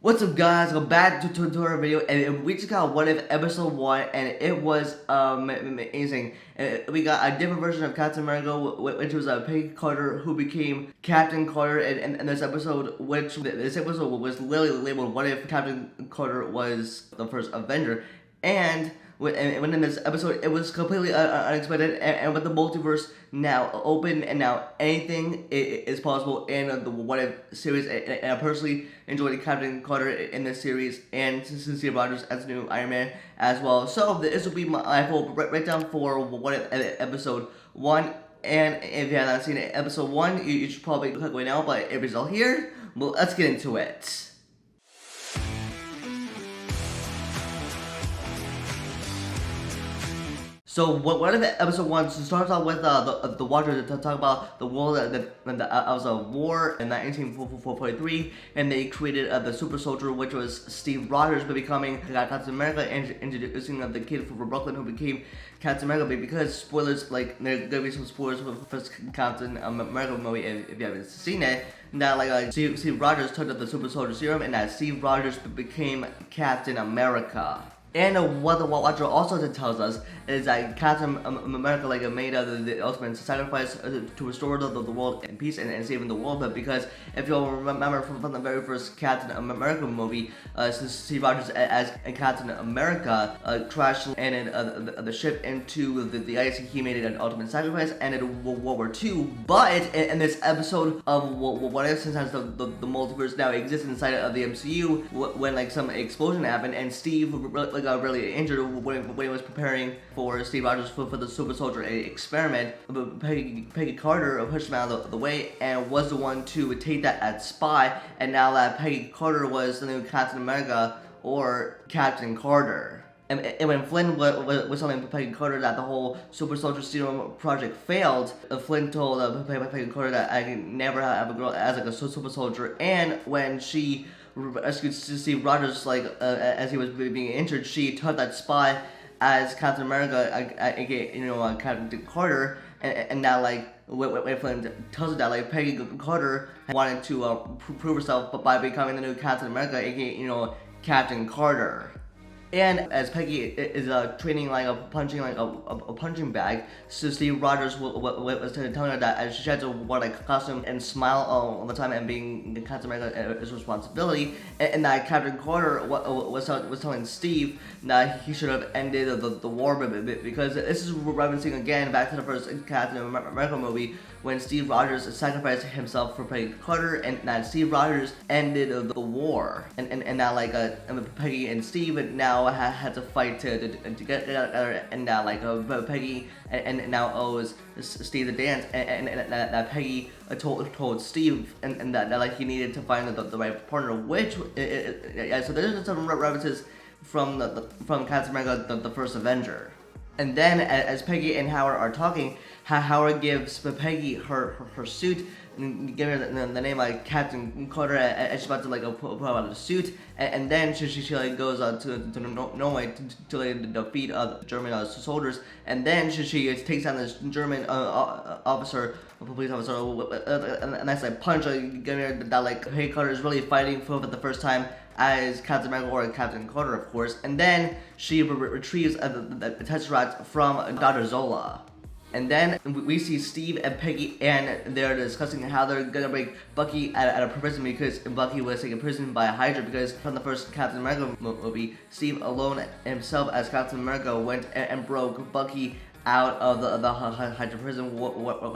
What's up, guys? Welcome back to our video, and we just got What If episode 1, and it was amazing. We got a different version of Captain America, which was Peggy Carter, who became Captain Carter in this episode, which this episode was literally labeled What If Captain Carter was the first Avenger, and when in this episode, it was completely unexpected, and with the multiverse now open, and now anything is possible in the What If series, and I personally enjoyed Captain Carter in this series, and Steve Rogers as the new Iron Man as well. So this will be my full breakdown for What If episode 1, and if you have not seen episode 1, you should probably click away now, but if you're all here, well, let's get into it. So what if episode 1 starts off with the Watcher to talk about the world that was a war in 1943, and they created the Super Soldier, which was Steve Rogers becoming Captain America, and introducing the kid from Brooklyn who became Captain America. Because spoilers, like there's gonna be some spoilers for the first Captain America movie if you haven't seen it. Now, Steve Rogers took up the Super Soldier Serum, and that Steve Rogers became Captain America. And what the Watcher also tells us is that Captain America made the ultimate sacrifice to restore the world in peace and saving the world. But because if you'll remember from the very first Captain America movie, Steve Rogers as Captain America crashed landed the ship into the ice. He made an ultimate sacrifice, ended World War II. But in this episode of What If, since the multiverse now exists inside of the MCU, when some explosion happened and Steve got really injured when he was preparing for Steve Rogers for the Super Soldier Experiment, Peggy Carter pushed him out of the way and was the one to take that as spy. And now that Peggy Carter was the new Captain America, or Captain Carter. And when Flynn was telling Peggy Carter that the whole Super Soldier Serum project failed, Flynn told Peggy Carter that I can never have a girl as a super soldier. And when she rescued Steve Rogers, as he was being injured, she took that spy as Captain America, aka Captain Carter. And now when Flynn tells her that Peggy Carter wanted to prove herself by becoming the new Captain America, aka Captain Carter. And as Peggy is training a punching bag, so Steve Rogers was telling her that she had to wear a costume and smile all the time, and being Captain America is responsibility. And that Captain Carter was telling Steve that he should have ended the war, because this is referencing again back to the first Captain America movie, when Steve Rogers sacrificed himself for Peggy Carter, and that Steve Rogers ended the war. And now Peggy and Steve now had to fight to get together, and now Peggy and now owes Steve the dance, and that Peggy told Steve and that he needed to find the right partner, which so there's some references from Captain America, the first Avenger. And then as Peggy and Howard are talking, Howard gives Peggy her suit, and give her the name Captain Carter, and she's about to put on the suit, and then she goes to Norway to defeat German soldiers, and then she takes down this German police officer with a nice punch, giving her that Peggy Carter is really fighting for the first time as Captain America, or Captain Carter, of course. And then she retrieves the Tesseract from Dr. Zola. And then we see Steve and Peggy, and they're discussing how they're gonna break Bucky out of prison, because Bucky was taken prison by Hydra. Because from the first Captain America movie, Steve alone himself as Captain America went and broke Bucky out of the Hydra prison where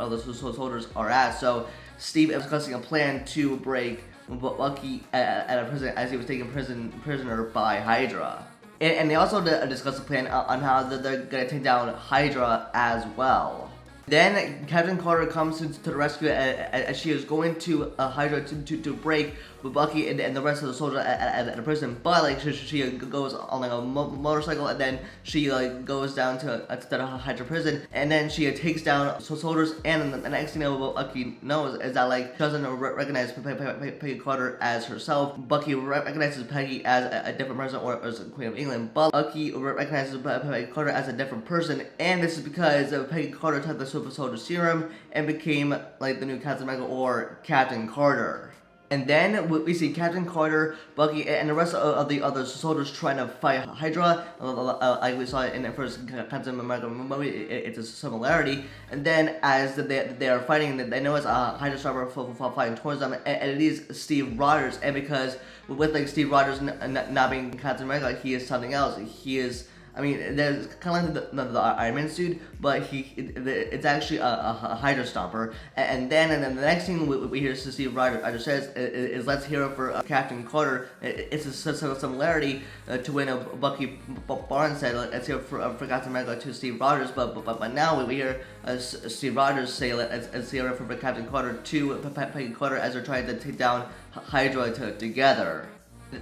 the soldiers are at. So Steve is discussing a plan to break Bucky out of prison, as he was taken prisoner by Hydra. And they also discuss a plan on how they're gonna take down Hydra as well. Then Captain Carter comes to the rescue, as she is going to Hydra to break Bucky and the rest of the soldiers at the prison. But she goes on a motorcycle, and then she goes down to the Hydra prison, and then she takes down soldiers. And the next thing that Bucky knows is that she doesn't recognize Peggy Carter as herself. Bucky recognizes Peggy as a different person, or as Queen of England. But Bucky recognizes Peggy Carter as a different person, and this is because Peggy Carter took the Super Soldier Serum and became the new Captain America, or Captain Carter. And then we see Captain Carter, Bucky, and the rest of the other soldiers trying to fight Hydra. Like we saw in the first Captain America movie, it's a similarity. And then as they are fighting, they know it's a Hydra Stomper fighting towards them, and it is Steve Rogers. And because with like Steve Rogers not being Captain America, he is something else. He is. I mean, there's kind of like the Iron Man suit, but it's actually a Hydra Stomper. And then the next thing we hear Steve Rogers says is let's hear it for Captain Carter. It's a similarity to when Bucky Barnes said let's hear it for Captain America to Steve Rogers. But now we hear Steve Rogers say let's hear it for Captain Carter to Peggy Carter as they're trying to take down Hydra together.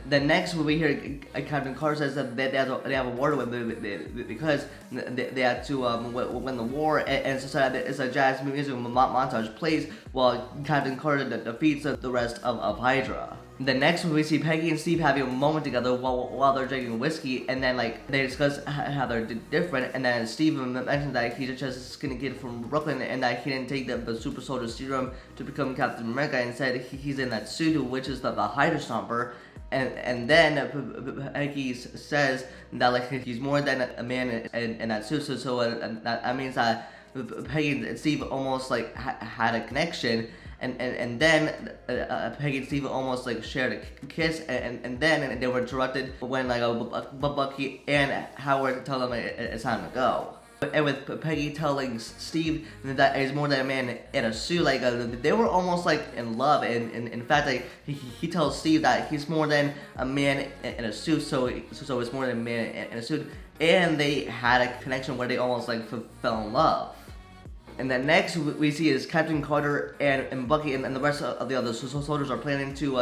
The next we hear Captain Carter says that they have a war to win because they had to win the war, and so it's a jazz music montage plays while Captain Carter defeats the rest of Hydra. The next we see Peggy and Steve having a moment together while they're drinking whiskey, and then like they discuss how they're different, and then Steve mentions that he's just a skinny kid from Brooklyn and that he didn't take the Super Soldier Serum to become Captain America. Instead, he's in that suit, which is the Hydra Stomper. And then Peggy says that like he's more than a man in that suit, so that means that Peggy and Steve almost like had a connection, and then Peggy and Steve almost like shared a kiss, and then they were interrupted when like Bucky and Howard tell them it's time to go. And with Peggy telling Steve that he's more than a man in a suit, like they were almost like in love. And in fact, like he tells Steve that he's more than a man in a suit, so it's more than a man in a suit. And they had a connection where they almost like fell in love. And then next we see is Captain Carter and Bucky and the rest of the other soldiers are planning to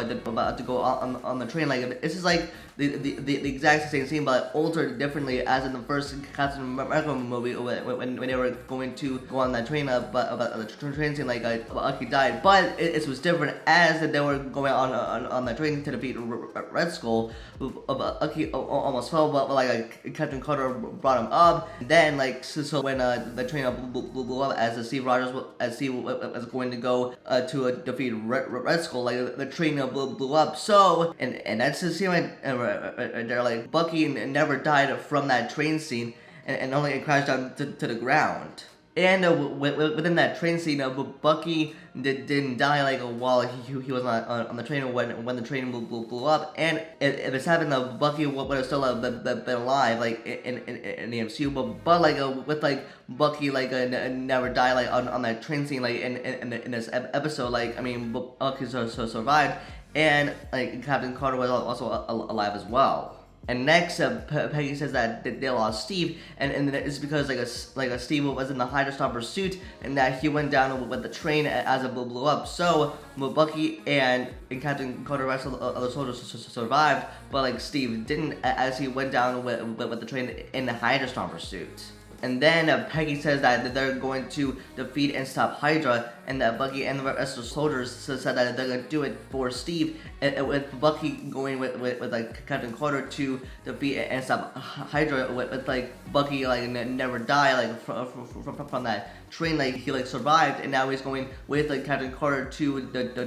go on the train. Like this is like the exact same scene, but altered differently as in the first Captain America movie when they were going to go on that train. But the train scene, like Bucky died, but it was different as they were going on that train to defeat Red Skull. Bucky almost fell, but like Captain Carter brought him up. Then like so when the train blew up as Steve Rogers was going to go to defeat Red Skull, like the train blew up. So and that's the scene they're like Bucky never died from that train scene, and only crashed down to the ground. And within that train scene, Bucky didn't die like while he was on the train when the train blew up. And if it's happened, Bucky would have still been alive like in the MCU. But like with like Bucky like never died like on that train scene like in this episode. Like I mean Bucky survived, and like Captain Carter was also alive as well. And next, Peggy says that they lost Steve, and it's because like a Steve was in the Hydra Stomper suit, and that he went down with the train as it blew up. So Bucky and Captain Carter, the rest of the other soldiers survived, but like Steve didn't, as he went down with the train in the Hydra Stomper suit. And then Peggy says that they're going to defeat and stop Hydra, and that Bucky and the rest of the soldiers said that they're going to do it for Steve, and with Bucky going with like Captain Carter to defeat and stop Hydra, with like Bucky like never die like from that train, like he like survived, and now he's going with like Captain Carter to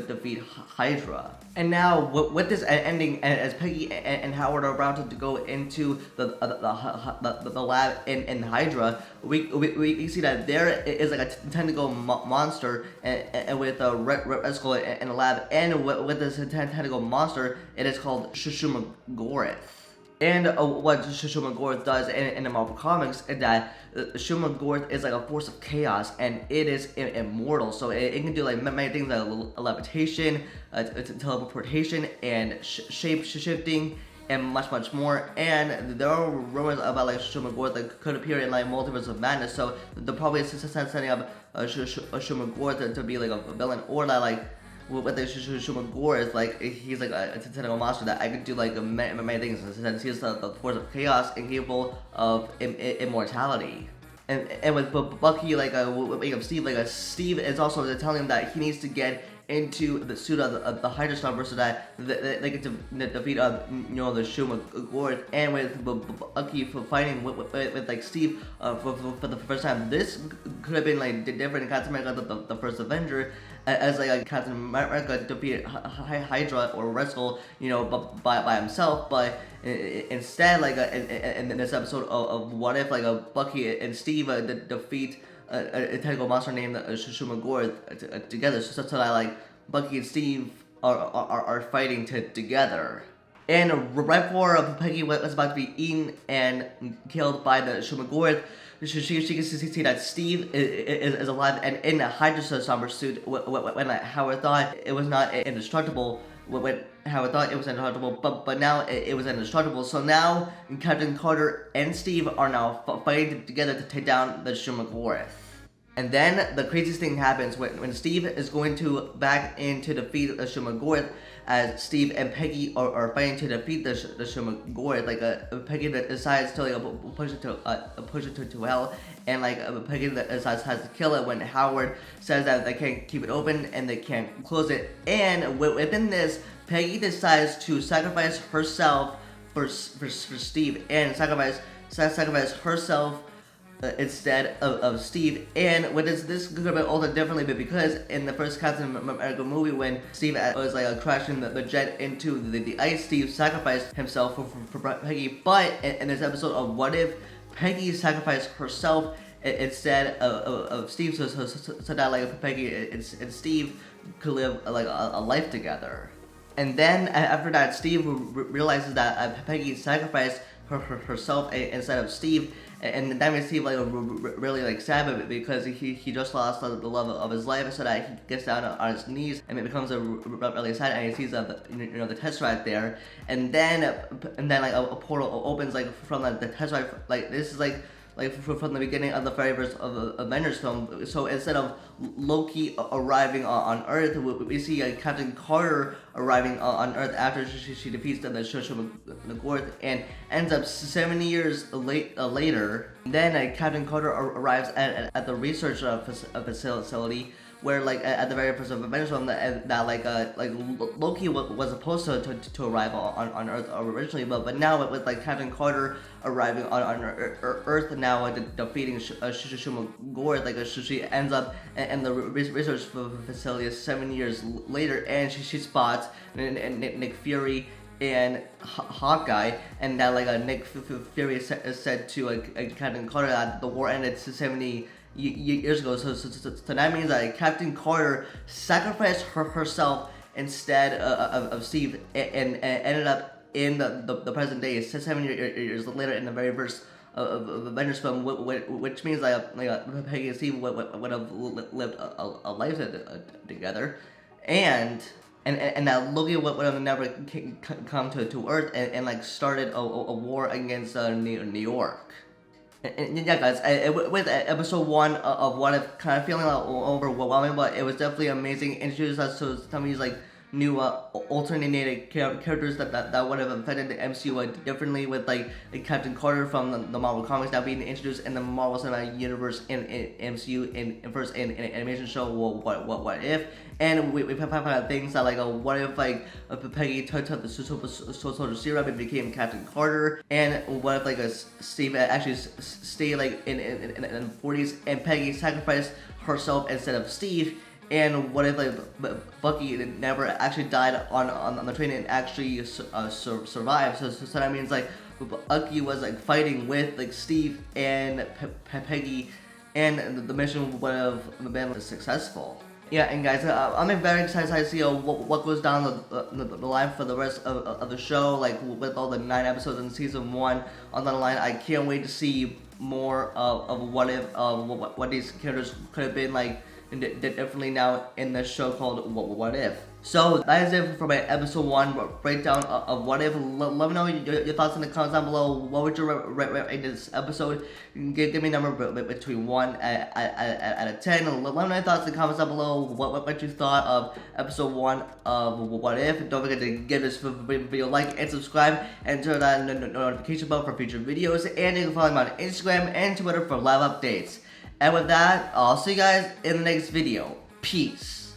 defeat Hydra. And now with this ending, as Peggy and Howard are about to go into the lab in Hydra, we see that there is like a tentacle monster and with a Red Skull in the lab, and with this tentacle monster, it is called Shumagorath. And what Shumagorath does in the Marvel Comics is that Shumagorath is like a force of chaos, and it is immortal. So it can do like many things like levitation, teleportation, and shape shifting, and much more. And there are rumors about like Shumagorath that could appear in like Multiverse of Madness. So they're probably setting up Shumagorath to be like a villain, or that like with the Shumagorath, like he's like a tentacle monster that I could do like many things, since he's the force of chaos and capable of immortality. And with Bucky, like waking up Steve, like Steve is also telling him that he needs to get into the suit of the Hydra Stomper so that they get to defeat the Shumagorth, and with Bucky fighting with like Steve for the first time. This could have been like different in Captain America the first Avenger, as like Captain America defeated Hydra or Red Skull, by himself, but instead, like in this episode of What If, like Bucky and Steve defeat a tentacle monster named Shumagorth together, so that like Bucky and Steve are fighting together. And right before Peggy was about to be eaten and killed by the Shumagorth, she can see that Steve is alive and in a Hydra Stomper suit when Howard thought it was not indestructible. When Howard thought it was indestructible, but now it was indestructible. So now Captain Carter and Steve are now fighting together to take down the Shumagorth. And then the craziest thing happens when Steve is going to back in to defeat the Shumagorth, as Steve and Peggy are fighting to defeat the Shumagorth. Like Peggy decides to like push it to hell, and like Peggy decides to kill it when Howard says that they can't keep it open and they can't close it. And within this, Peggy decides to sacrifice herself for Steve, and sacrifice herself instead of Steve. And with this could have been altered differently, but because in the first Captain America movie, when Steve was like crashing the jet into the ice, Steve sacrificed himself for Peggy. But in this episode of What If, Peggy sacrificed herself instead of Steve, so that like Peggy and Steve could live like a life together. And then after that, Steve realizes that Peggy sacrificed herself instead of Steve, and that makes Steve like really like sad, because he just lost the love of his life, so that he gets down on his knees and it becomes really sad, and he sees the Tesseract there, and then like a portal opens like from the Tesseract. Like this is like from the beginning of the very first Avengers film. So instead of Loki arriving on Earth, we see Captain Carter arriving on Earth after she defeats the Shumagorth, and ends up 70 years later. Then Captain Carter arrives at the research facility, where like at the very first Avengers film that like Loki was supposed to arrive on Earth originally, but now with like Captain Carter arriving on Earth now, defeating Shumagorth, like she ends up in the research facility 7 years later, and she spots Nick Fury and Hawkeye, and that like Nick Fury said to Captain Carter that the war ended 70 years ago. So that means that Captain Carter sacrificed herself instead of Steve, and ended up in the present day 7 years later in the very first of Avengers film, which means like Peggy and Steve would have lived a life together, and that Loki would have never come to Earth and like started a war against New York. And yeah, guys, with episode 1 of What If kind of feeling like overwhelming, but it was definitely amazing. Introduced us to some of these like new alternated characters that would have affected the MCU differently, with like Captain Carter from the Marvel Comics now being introduced in the Marvel Cinematic Universe in MCU in first in animation show What If. And we've had things that like what if like Peggy took the Super Soldier Serum and became Captain Carter, and what if like Steve actually stayed like in the 40s and Peggy sacrificed herself instead of Steve. And what if like Bucky never actually died on the train and actually survived? So that means like Bucky was like fighting with like Steve and Peggy, and the mission would have been successful. Yeah, and guys, I'm very excited to see what goes down the line for the rest of the show, like with all the 9 episodes in season 1 on the line. I can't wait to see more of what if, what these characters could have been like differently now in the show called What If. So that is it for my episode 1 breakdown of What If. Let me know your thoughts in the comments down below. What would you rate this episode? Give me a number between 1 out of 10. Let me know your thoughts in the comments down below. What you thought of episode 1 of What If. Don't forget to give this video a like and subscribe, and turn on the notification bell for future videos. And you can follow me on Instagram and Twitter for live updates. And with that, I'll see you guys in the next video. Peace.